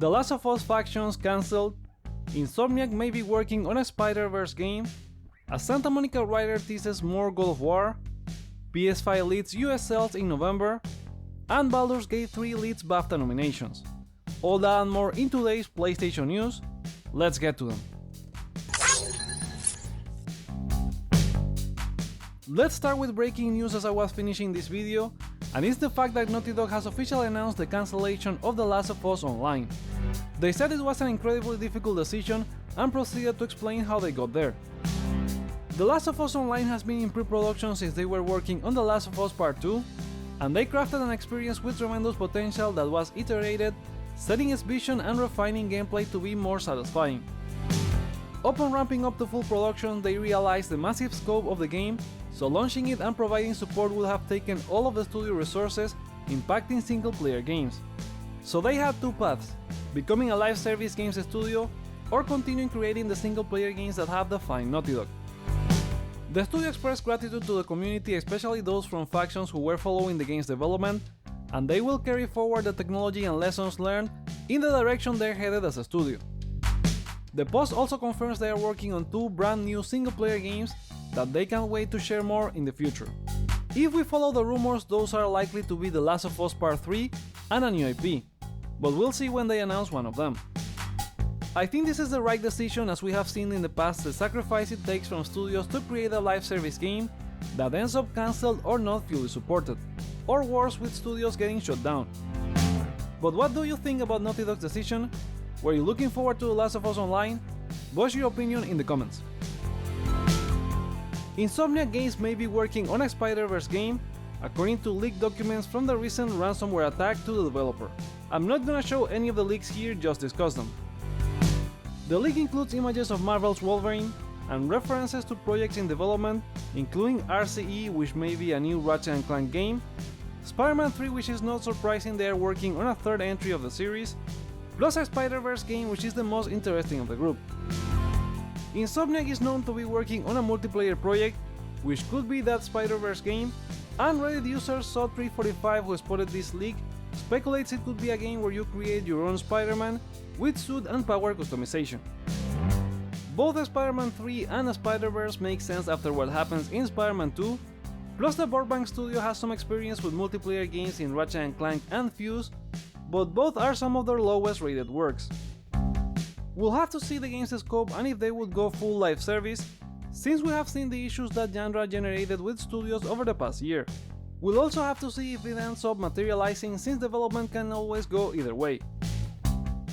The Last of Us factions cancelled, Insomniac may be working on a Spider-Verse game, a Santa Monica writer teases more God of War, PS5 leads US sales in November, and Baldur's Gate 3 leads BAFTA nominations. All that and more in today's PlayStation news. Let's get to them. Let's start with breaking news as I was finishing this video, and it's the fact that Naughty Dog has officially announced the cancellation of The Last of Us Online. They said it was an incredibly difficult decision and proceeded to explain how they got there. The Last of Us Online has been in pre-production since they were working on The Last of Us Part 2, and they crafted an experience with tremendous potential that was iterated, setting its vision and refining gameplay to be more satisfying. Upon ramping up to full production, they realized the massive scope of the game, so launching it and providing support would have taken all of the studio resources, impacting single-player games. So they had two paths: becoming a live service games studio, or continuing creating the single-player games that have defined Naughty Dog. The studio expressed gratitude to the community, especially those from factions who were following the game's development, and they will carry forward the technology and lessons learned in the direction they're headed as a studio. The post also confirms they are working on two brand new single-player games that they can't wait to share more in the future. If we follow the rumors, those are likely to be The Last of Us Part 3 and a new IP, but we'll see when they announce one of them. I think this is the right decision, as we have seen in the past the sacrifice it takes from studios to create a live service game that ends up cancelled or not fully supported, or worse, with studios getting shut down. But what do you think about Naughty Dog's decision? Were you looking forward to The Last of Us Online? Voice your opinion in the comments. Insomniac Games may be working on a Spider-Verse game, according to leaked documents from the recent ransomware attack to the developer. I'm not gonna show any of the leaks here, just discuss them. The leak includes images of Marvel's Wolverine and references to projects in development, including RCE, which may be a new Ratchet & Clank game, Spider-Man 3, which is not surprising they are working on a third entry of the series, plus a Spider-Verse game, which is the most interesting of the group. Insomniac is known to be working on a multiplayer project, which could be that Spider-Verse game, and Reddit user Saw345, who spotted this leak, speculates it could be a game where you create your own Spider-Man with suit and power customization. Both Spider-Man 3 and Spider-Verse make sense after what happens in Spider-Man 2, plus the Burbank studio has some experience with multiplayer games in Ratchet & Clank and Fuse, but both are some of their lowest rated works. We'll have to see the game's scope and if they would go full live service, since we have seen the issues that genre generated with studios over the past year. We'll also have to see if it ends up materializing, since development can always go either way.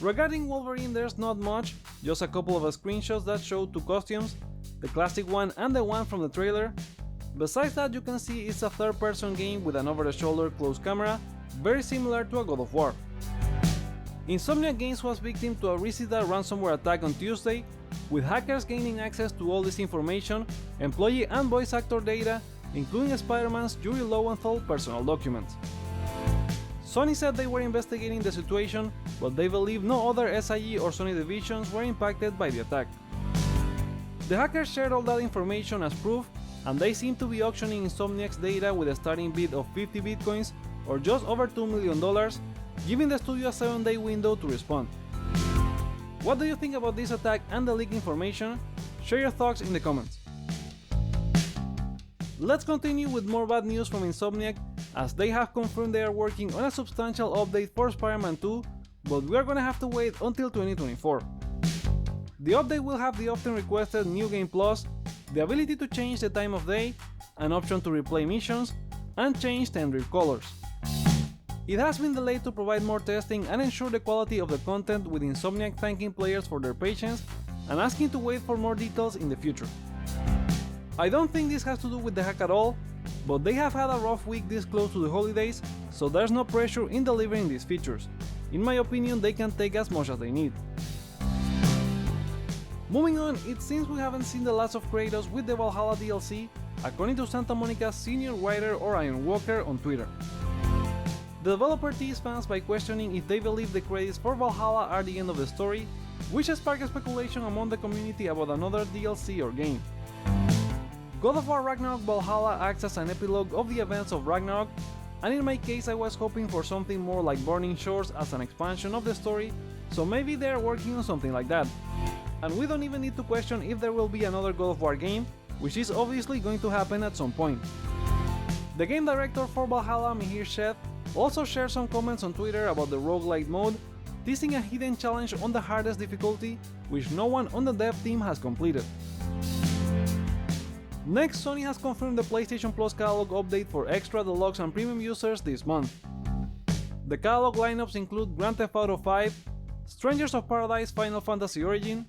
Regarding Wolverine, there's not much, just a couple of screenshots that show two costumes, the classic one and the one from the trailer. Besides that, you can see it's a third-person game with an over-the-shoulder close camera, very similar to a God of War. Insomniac Games was victim to a Resida ransomware attack on Tuesday, with hackers gaining access to all this information, employee and voice actor data, including Spider-Man's Yuri Lowenthal personal documents. Sony said they were investigating the situation, but they believe no other SIE or Sony divisions were impacted by the attack. The hackers shared all that information as proof, and they seem to be auctioning Insomniac's data with a starting bid of 50 bitcoins, or just over $2 million, giving the studio a 7-day window to respond. What do you think about this attack and the leaked information? Share your thoughts in the comments. Let's continue with more bad news from Insomniac, as they have confirmed they are working on a substantial update for Spider-Man 2, but we are gonna have to wait until 2024. The update will have the often requested New Game Plus, the ability to change the time of day, an option to replay missions, and change tender colors. It has been delayed to provide more testing and ensure the quality of the content, with Insomniac thanking players for their patience and asking to wait for more details in the future. I don't think this has to do with the hack at all, but they have had a rough week this close to the holidays, so there's no pressure in delivering these features. In my opinion, they can take as much as they need. Moving on, it seems we haven't seen the last of Kratos with the Valhalla DLC, according to Santa Monica's senior writer Orion Walker on Twitter. The developer teased fans by questioning if they believe the credits for Valhalla are the end of the story, which sparked speculation among the community about another DLC or game. God of War Ragnarok Valhalla acts as an epilogue of the events of Ragnarok, and in my case I was hoping for something more like Burning Shores as an expansion of the story, so maybe they're working on something like that. And we don't even need to question if there will be another God of War game, which is obviously going to happen at some point. The game director for Valhalla, Mihir Shed, also shared some comments on Twitter about the roguelite mode, teasing a hidden challenge on the hardest difficulty, which no one on the dev team has completed. Next, Sony has confirmed the PlayStation Plus catalog update for Extra, Deluxe and Premium users this month. The catalog lineups include Grand Theft Auto 5, Strangers of Paradise Final Fantasy Origin,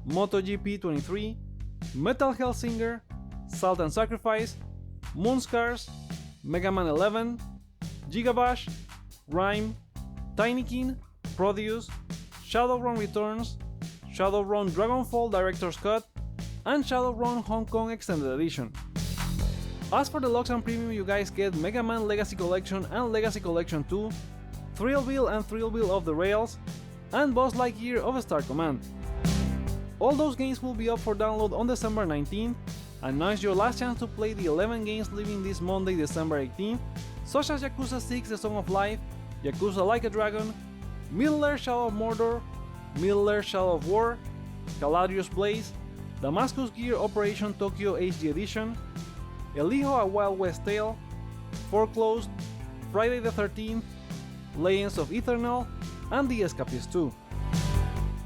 MotoGP 23, Metal Hellsinger, Salt and Sacrifice, Moonscars, Mega Man 11, Gigabash, Rime, Tinykin, Produce, Shadowrun Returns, Shadowrun Dragonfall Director's Cut, and Shadowrun Hong Kong Extended Edition. As for Deluxe and Premium, you guys get Mega Man Legacy Collection and Legacy Collection 2, Thrillville and Thrillville Off the Rails, and Boss Lightyear of Star Command. All those games will be up for download on December 19th, and now is your last chance to play the 11 games leaving this Monday, December 18th, such as Yakuza 6 The Song of Life, Yakuza Like a Dragon, Middle-earth Shadow of Mordor, Middle-earth Shadow of War, Caladrius Blaze, Damascus Gear Operation Tokyo HD Edition, El Hijo a Wild West Tale, Foreclosed, Friday the 13th, Legends of Eternal, and The Escapist 2.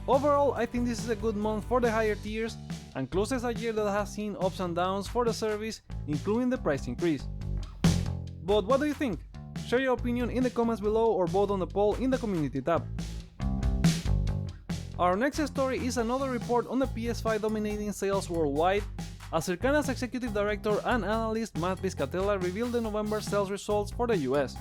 Overall, I think this is a good month for the higher tiers, and closes a year that has seen ups and downs for the service, including the price increase. But what do you think? Share your opinion in the comments below or vote on the poll in the community tab. Our next story is another report on the PS5 dominating sales worldwide, as Circana's executive director and analyst Matt Piscatella revealed the November sales results for the US.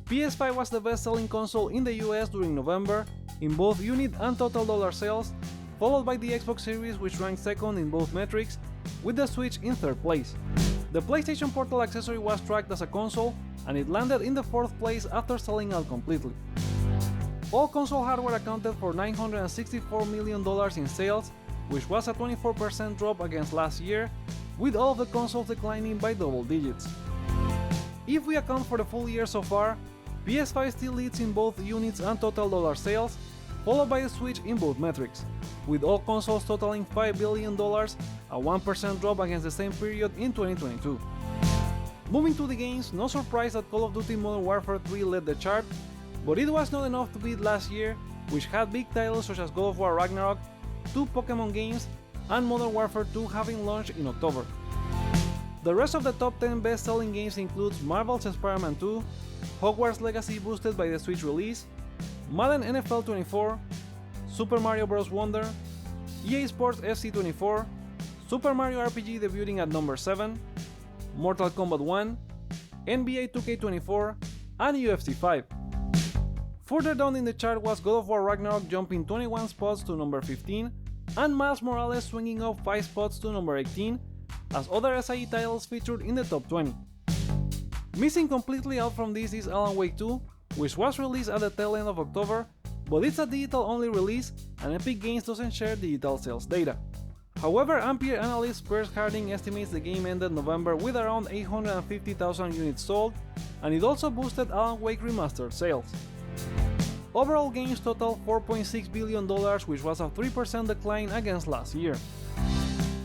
PS5 was the best-selling console in the US during November, in both unit and total dollar sales, followed by the Xbox Series, which ranked second in both metrics, with the Switch in third place. The PlayStation Portal accessory was tracked as a console, and it landed in the fourth place after selling out completely. All console hardware accounted for $964 million in sales, which was a 24% drop against last year, with all of the consoles declining by double digits. If we account for the full year so far, PS5 still leads in both units and total dollar sales, followed by the Switch in both metrics, with all consoles totaling $5 billion, a 1% drop against the same period in 2022. Moving to the games, no surprise that Call of Duty Modern Warfare 3 led the chart, but it was not enough to beat last year, which had big titles such as God of War Ragnarok, 2 Pokemon games, and Modern Warfare 2 having launched in October. The rest of the top 10 best-selling games includes Marvel's Spider-Man 2, Hogwarts Legacy boosted by the Switch release, Madden NFL 24, Super Mario Bros. Wonder, EA Sports FC 24, Super Mario RPG debuting at number 7, Mortal Kombat 1, NBA 2K24, and UFC 5. Further down in the chart was God of War Ragnarok jumping 21 spots to number 15, and Miles Morales swinging up 5 spots to number 18, as other SIE titles featured in the top 20. Missing completely out from this is Alan Wake 2, which was released at the tail end of October, but it's a digital-only release, and Epic Games doesn't share digital sales data. However, Ampere analyst Piers Harding estimates the game ended November with around 850,000 units sold, and it also boosted Alan Wake Remastered sales. Overall games total $4.6 billion, which was a 3% decline against last year.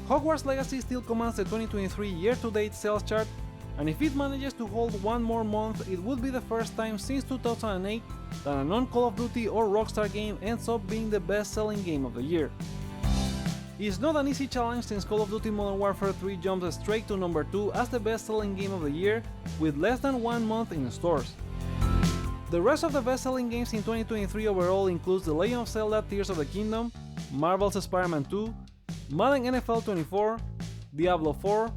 Hogwarts Legacy still commands the 2023 year-to-date sales chart, and if it manages to hold one more month, it would be the first time since 2008 that a non-Call of Duty or Rockstar game ends up being the best-selling game of the year. It's not an easy challenge since Call of Duty Modern Warfare 3 jumps straight to number 2 as the best-selling game of the year, with less than 1 month in stores. The rest of the best-selling games in 2023 overall includes The Legend of Zelda Tears of the Kingdom, Marvel's Spider-Man 2, Madden NFL 24, Diablo 4,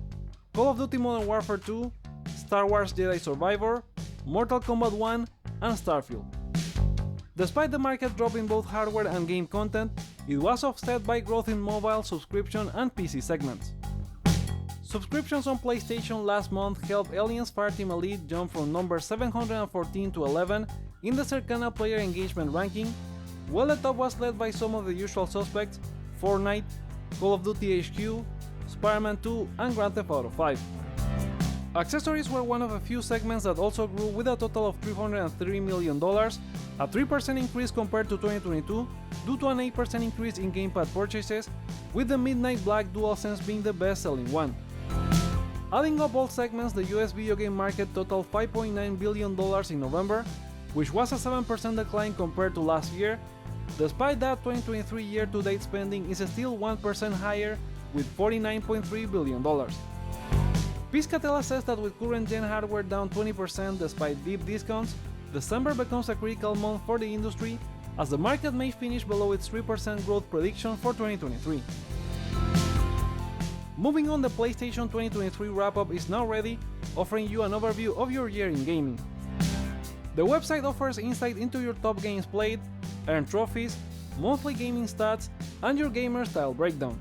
Call of Duty Modern Warfare 2, Star Wars Jedi Survivor, Mortal Kombat 1, and Starfield. Despite the market drop in both hardware and game content, it was offset by growth in mobile, subscription, and PC segments. Subscriptions on PlayStation last month helped Aliens Fireteam Elite jump from number 714 to 11 in the Circana player engagement ranking, while the top was led by some of the usual suspects: Fortnite, Call of Duty HQ, Spider-Man 2, and Grand Theft Auto 5. Accessories were one of a few segments that also grew with a total of $303 million, a 3% increase compared to 2022 due to an 8% increase in gamepad purchases, with the Midnight Black DualSense being the best-selling one. Adding up all segments, the US video game market totaled $5.9 billion in November, which was a 7% decline compared to last year. Despite that, 2023 year-to-date spending is still 1% higher with $49.3 billion. Piscatella says that with current-gen hardware down 20% despite deep discounts, December becomes a critical month for the industry, as the market may finish below its 3% growth prediction for 2023. Moving on, the PlayStation 2023 wrap-up is now ready, offering you an overview of your year in gaming. The website offers insight into your top games played, earned trophies, monthly gaming stats, and your gamer style breakdown.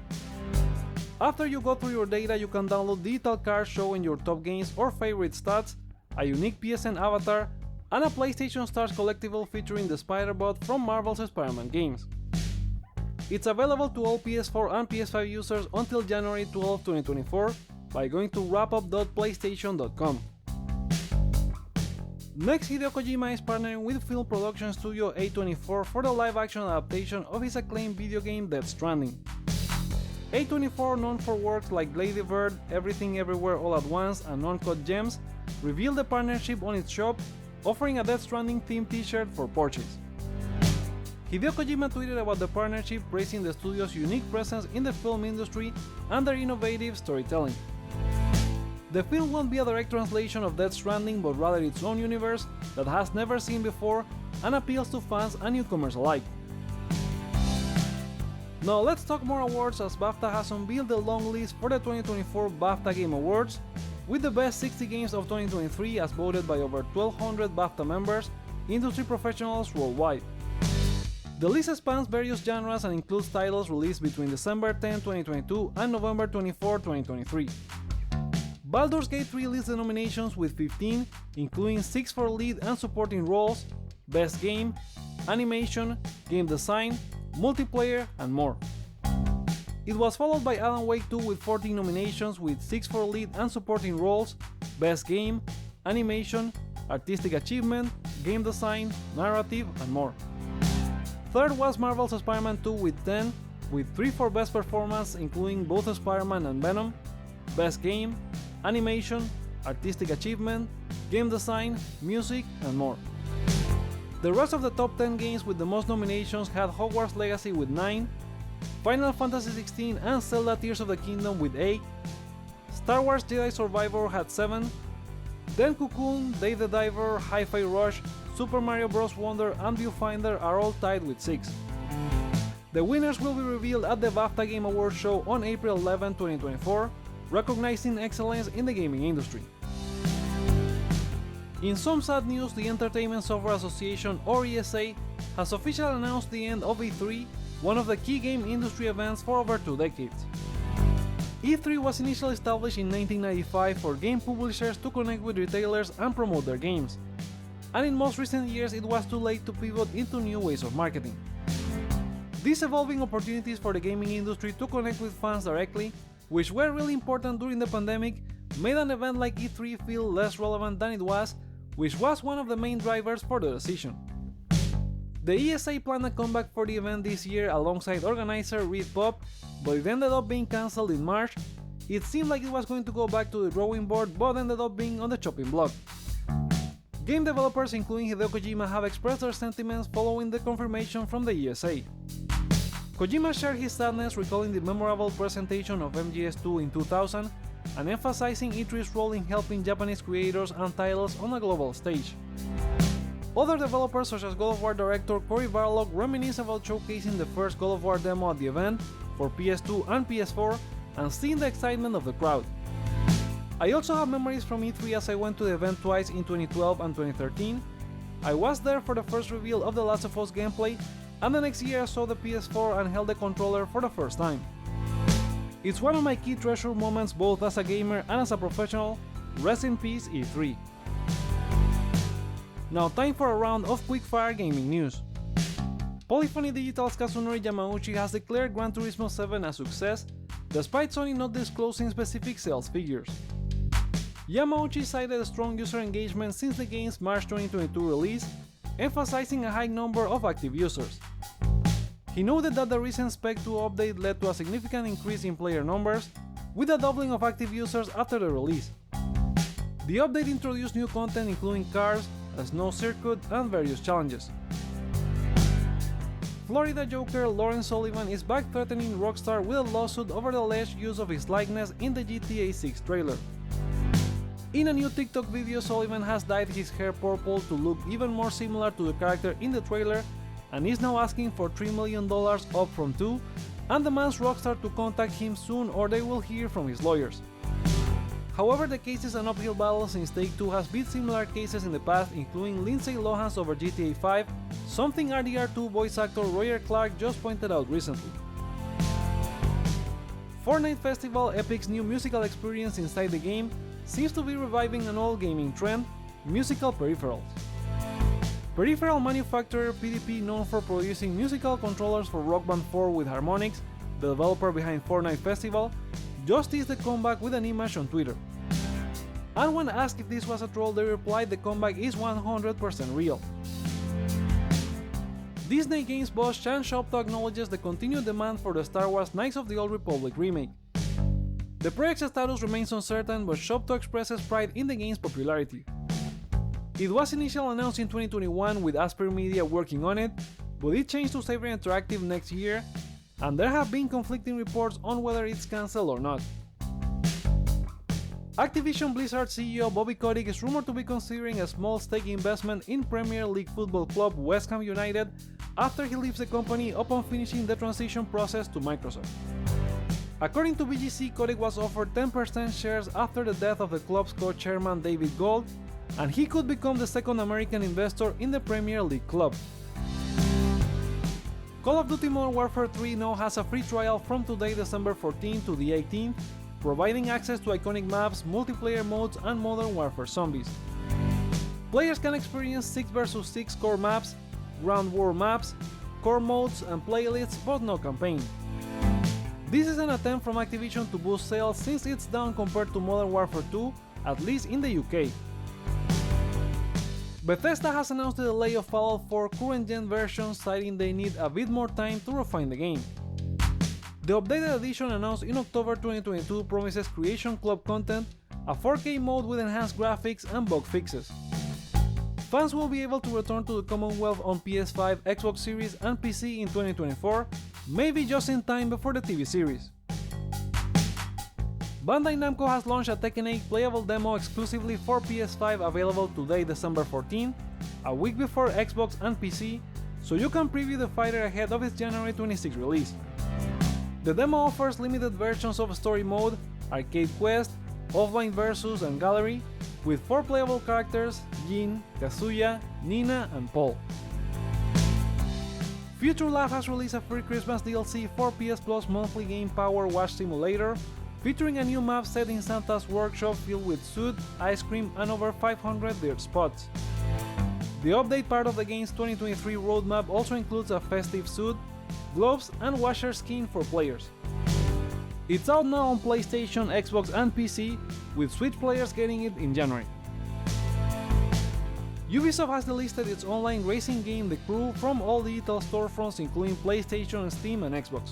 After you go through your data, you can download digital cards showing your top games or favorite stats, a unique PSN avatar, and a PlayStation Stars collectible featuring the Spider-Bot from Marvel's Spider-Man games. It's available to all PS4 and PS5 users until January 12, 2024 by going to wrapup.playstation.com. Next, Hideo Kojima is partnering with film production studio A24 for the live-action adaptation of his acclaimed video game Death Stranding. A24, known for works like Lady Bird, Everything Everywhere All at Once, and Uncut Gems, revealed the partnership on its shop, offering a Death Stranding themed t-shirt for purchase. Hideo Kojima tweeted about the partnership, praising the studio's unique presence in the film industry and their innovative storytelling. The film won't be a direct translation of Death Stranding, but rather its own universe that has never seen before and appeals to fans and newcomers alike. Now let's talk more awards, as BAFTA has unveiled the long list for the 2024 BAFTA Game Awards, with the best 60 games of 2023 as voted by over 1,200 BAFTA members, industry professionals worldwide. The list spans various genres and includes titles released between December 10, 2022 and November 24, 2023. Baldur's Gate 3 leads the nominations with 15, including 6 for lead and supporting roles, best game, animation, game design, multiplayer, and more. It was followed by Alan Wake 2 with 14 nominations, with 6 for lead and supporting roles, best game, animation, artistic achievement, game design, narrative, and more. Third was Marvel's Spider-Man 2 with 10, with 3 for best performance, including both Spider-Man and Venom, best game, animation, artistic achievement, game design, music, and more. The rest of the top 10 games with the most nominations had Hogwarts Legacy with 9, Final Fantasy XVI and Zelda Tears of the Kingdom with 8, Star Wars Jedi Survivor had 7, then Cocoon, Dave the Diver, Hi-Fi Rush, Super Mario Bros. Wonder and Viewfinder are all tied with 6. The winners will be revealed at the BAFTA Game Awards show on April 11, 2024, recognizing excellence in the gaming industry. In some sad news, the Entertainment Software Association, or ESA, has officially announced the end of E3, one of the key game industry events for over 2 decades. E3 was initially established in 1995 for game publishers to connect with retailers and promote their games, and in most recent years it was too late to pivot into new ways of marketing. These evolving opportunities for the gaming industry to connect with fans directly, which were really important during the pandemic, made an event like E3 feel less relevant than it was, which was one of the main drivers for the decision. The ESA planned a comeback for the event this year alongside organizer Reed Pop, but it ended up being cancelled in March. It seemed like it was going to go back to the drawing board, but ended up being on the chopping block. Game developers including Hideo Kojima have expressed their sentiments following the confirmation from the ESA. Kojima shared his sadness, recalling the memorable presentation of MGS2 in 2000 and emphasizing E3's role in helping Japanese creators and titles on a global stage. Other developers such as God of War director Cory Barlog reminisce about showcasing the first God of War demo at the event for PS2 and PS4 and seeing the excitement of the crowd. I also have memories from E3 as I went to the event twice in 2012 and 2013. I was there for the first reveal of The Last of Us gameplay, and the next year I saw the PS4 and held the controller for the first time. It's one of my key treasure moments both as a gamer and as a professional. Rest in peace, E3. Now time for a round of quickfire gaming news. Polyphony Digital's Kazunori Yamauchi has declared Gran Turismo 7 a success, despite Sony not disclosing specific sales figures. Yamauchi cited strong user engagement since the game's March 2022 release, emphasizing a high number of active users. He noted that the recent Spec 2 update led to a significant increase in player numbers, with a doubling of active users after the release. The update introduced new content including cars, a snow circuit, and various challenges. Florida Joker Lauren Sullivan is back threatening Rockstar with a lawsuit over the alleged use of his likeness in the GTA 6 trailer. In a new TikTok video, Sullivan has dyed his hair purple to look even more similar to the character in the trailer and is now asking for $3 million up from $2 million and demands Rockstar to contact him soon or they will hear from his lawyers. However, the case is an uphill battle since Take-Two has beat similar cases in the past, including Lindsay Lohan's over GTA 5, something RDR2 voice actor Roger Clark just pointed out recently. Fortnite Festival, Epic's new musical experience inside the game, seems to be reviving an old gaming trend, musical peripherals. Peripheral manufacturer PDP, known for producing musical controllers for Rock Band 4 with Harmonix, the developer behind Fortnite Festival, just teased the comeback with an image on Twitter. And when asked if this was a troll, they replied the comeback is 100% real. Disney Games boss Chan Shopto acknowledges the continued demand for the Star Wars Knights of the Old Republic remake. The project's status remains uncertain, but Shopto expresses pride in the game's popularity. It was initially announced in 2021 with Asper Media working on it, but it changed to Saber Interactive next year, and there have been conflicting reports on whether it's cancelled or not. Activision Blizzard CEO Bobby Kotick is rumored to be considering a small stake investment in Premier League football club West Ham United after he leaves the company upon finishing the transition process to Microsoft. According to BGC, Kotick was offered 10% shares after the death of the club's co-chairman David Gold, and he could become the second American investor in the Premier League club. Call of Duty Modern Warfare 3 now has a free trial from today, December 14 to the 18th, providing access to iconic maps, multiplayer modes, and Modern Warfare Zombies. Players can experience 6 vs 6 core maps, ground war maps, core modes, and playlists, but no campaign. This is an attempt from Activision to boost sales since it's down compared to Modern Warfare 2, at least in the UK. Bethesda has announced the delay of Fallout 4 current-gen version, citing they need a bit more time to refine the game. The updated edition announced in October 2022 promises Creation Club content, a 4K mode with enhanced graphics and bug fixes. Fans will be able to return to the Commonwealth on PS5, Xbox Series and PC in 2024, maybe just in time before the TV series. Bandai Namco has launched a Tekken 8 playable demo exclusively for PS5 available today, December 14, a week before Xbox and PC, so you can preview the fighter ahead of its January 26 release. The demo offers limited versions of Story Mode, Arcade Quest, Offline Versus, and Gallery, with 4 playable characters: Jin, Kazuya, Nina, and Paul. Future Lab has released a free Christmas DLC for PS Plus monthly game PowerWash Simulator, featuring a new map set in Santa's workshop filled with soot, ice cream, and over 500 dirt spots. The update part of the game's 2023 roadmap also includes a festive suit, gloves, and washer skin for players. It's out now on PlayStation, Xbox, and PC, with Switch players getting it in January. Ubisoft has delisted its online racing game The Crew from all digital storefronts including PlayStation, Steam, and Xbox.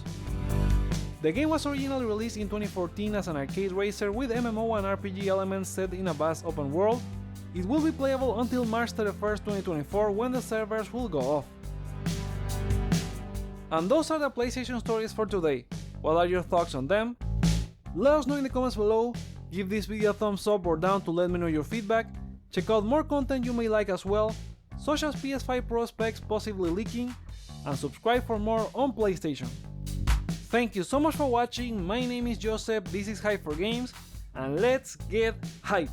The game was originally released in 2014 as an arcade racer with MMO and RPG elements set in a vast open world. It will be playable until March 31st, 2024 when the servers will go off. And those are the PlayStation stories for today. What are your thoughts on them? Let us know in the comments below, give this video a thumbs up or down to let me know your feedback, check out more content you may like as well, such as PS5 Pro specs possibly leaking, and subscribe for more on PlayStation. Thank you so much for watching, my name is Joseph, this is Hype for Games, and let's get hype!